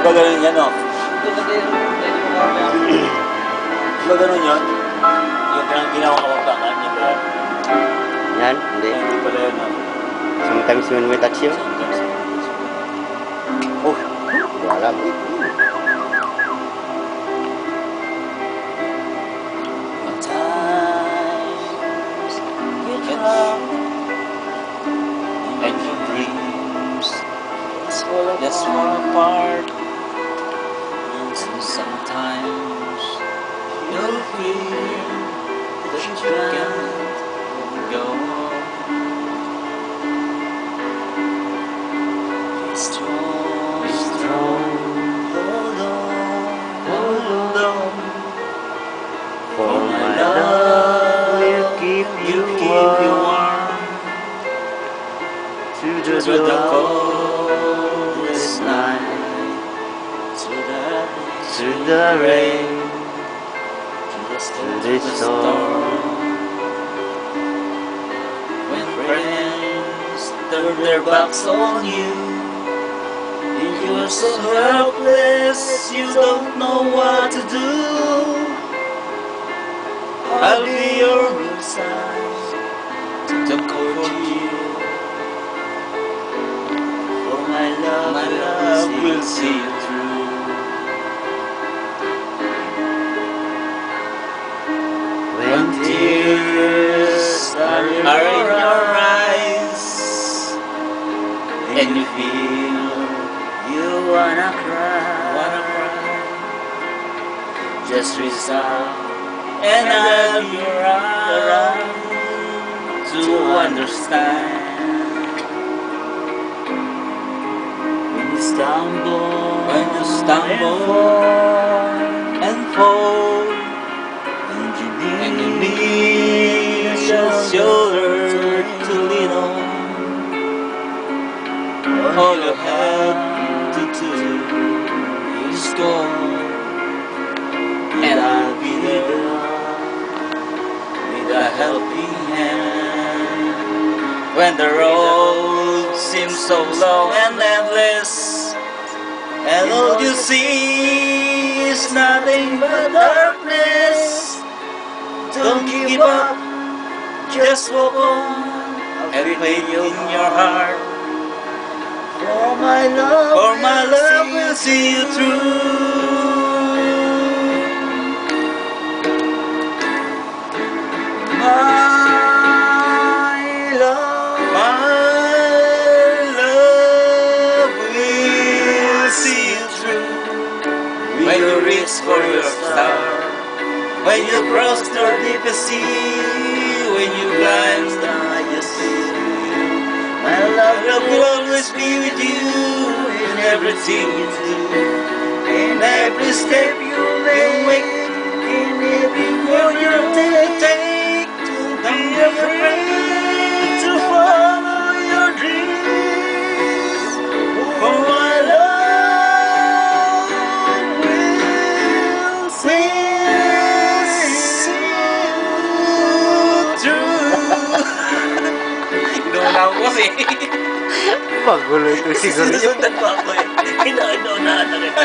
ba ganun yan, no? Di ba ganun yun? Yung ginawa kapagpangan niya ba? Yan, hindi. Hindi pala yun, no? Sometimes when we touch you, Oh, wala. times get rough and your dreams just fall apart. And sometimes you'll feel that you can't go on. Be strong, hold on. For my love will keep you warm through the coldest night, through the rain, through the storm. When friends turn their backs on you, and you're so helpless, you don't know what to do. I'll be your side to comfort you. For my love will see you through. When tears are in your eyes, and you feel you wanna cry, just reach out and I'll be around to understand. When you stumble and fall, and you need a shoulder to lean on, all you have to do is go, and I'll be there with a helping hand. When the road seems so long and endless, and all you see is nothing but darkness, don't give up, just walk on, and faith in your heart. For my love will see you through. My love will see you through. When you reach for your star, when you cross the deepest sea, when you climb the highest hill, my love will always be with you in everything you do, in every step you make, in every word you take. Don't be afraid to follow your dreams, for my love will see you through. Doon ako kasi. Magulo ito siguro. Sinusundan mo ako eh. Ino na kita.